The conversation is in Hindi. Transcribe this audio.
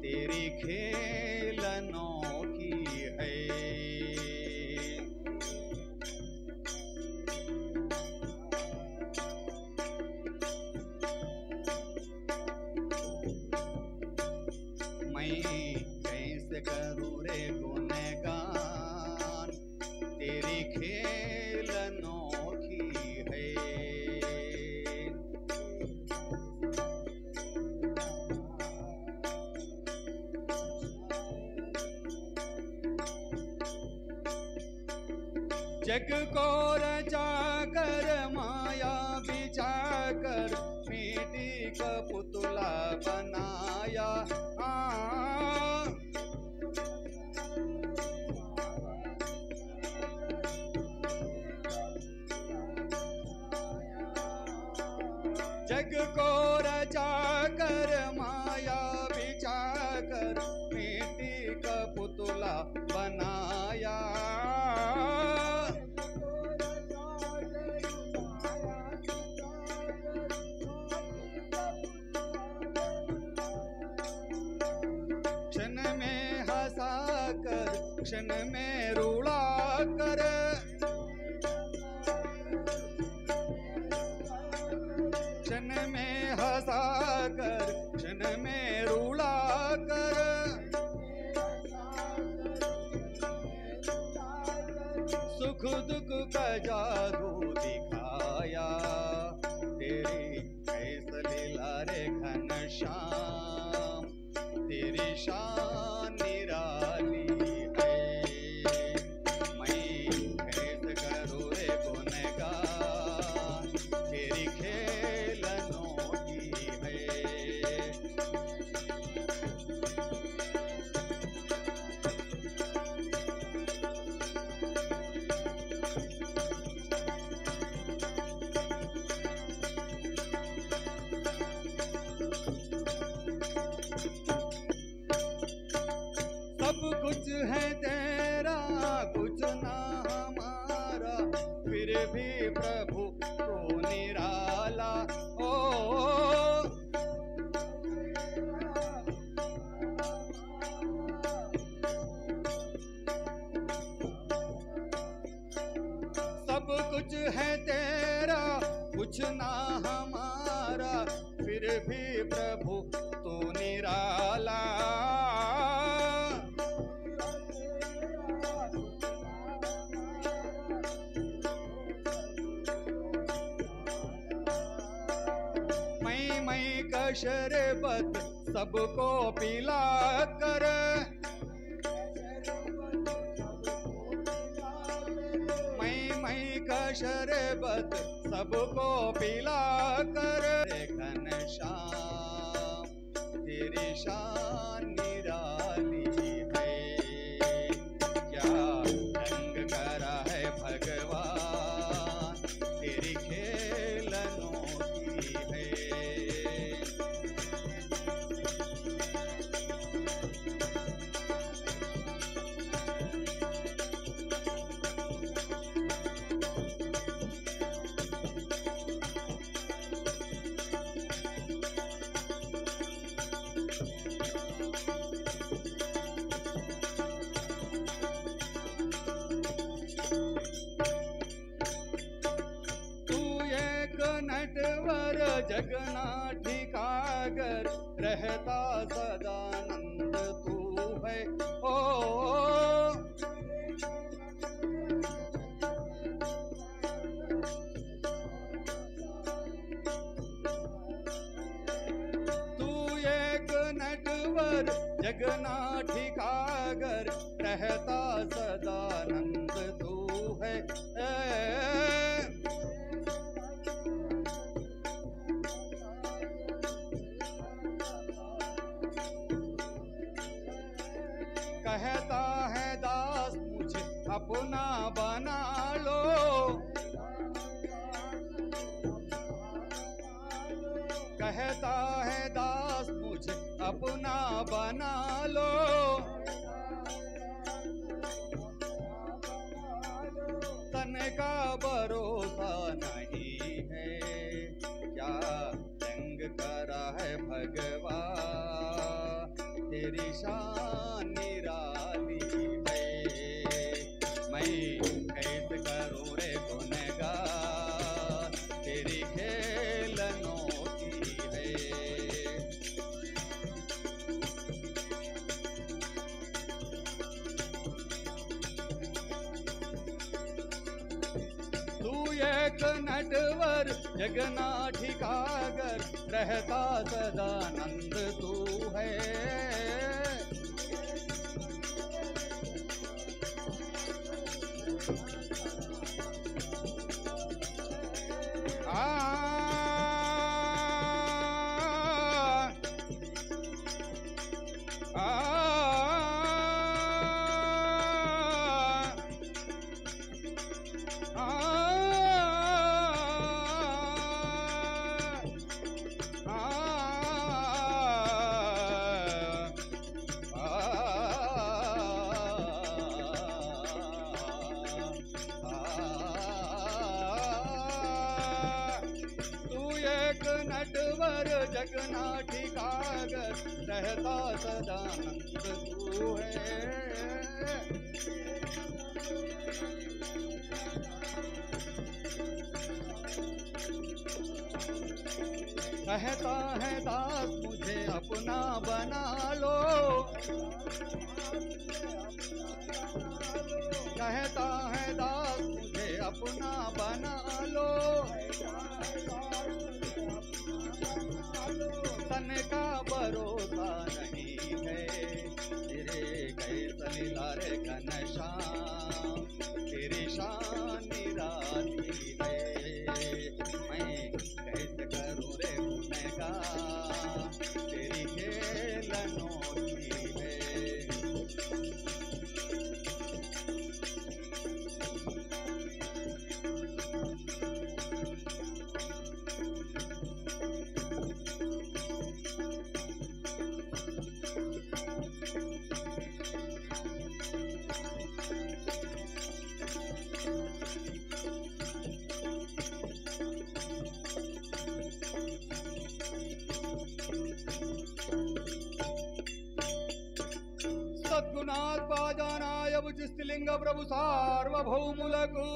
तेरी खेल अनोखी है। मैं कैसे करूँ रे गुणगान, तेरी खेल अनोखी है। जग को रचा कर माया बिछा कर मिट्टी का पुतला बनाया। जग को रचा कर माया बिछा कर मिट्टी का पुतला बनाया। क्षण में हंसा कर क्षण में रुला कर, क्षण में हंसा कर क्षण में रुला कर, सुख दुख का जादू दिखाया। तेरी कैसे लीला रे घनश्याम, तेरी शान निराली है। मैं कैसे करूँ रे गुणगान, तेरी खेल अनोखी है। सब कुछ है तेरा कुछ ना हमारा, फिर भी प्रभु तो निराला। ओ सब कुछ है तेरा कुछ ना हमारा, फिर भी प्रभु तो निराला। मैं का शरबत सबको पिला कर, मैं का शरबत सबको पिला कर। घनश्याम तेरी शान निराली है। क्या रंग करा है भगवान, तेरी खेल अनोखी है। नटवर जगन्नाथ कागर रहता सदानंद तू है। ओ तू एक नटवर जगन्नाथ कागर रहता सदानंद तू है। कहता है दास मुझे अपना बना लो, कहता है दास मुझे अपना बना लो। तन का भरोसा नहीं है, क्या जंग करा है भगवान, तेरी शान निराली है। मैं कैसे करूं रे गुनगान, तेरी खेल अनोखी है। तू एक नटवर जगना ठिकागर, रहता सदानंद तू है। एक नटवर जगना ठिकागर, रहता सदानंद तू है। कहता है दास मुझे अपना बना लो, कहता है दास मुझे अपना बना लो। तन का भरोसा नहीं है, तेरे कैसे लीला रे घनश्याम, तेरी शान निराली है। मैं कैसे करूं रे गुनगान, तेरी खेल अनोखी है। सद्गुणात् पाजानाय भुजस्त्रीलिंग प्रभु सार्वभौमुలకు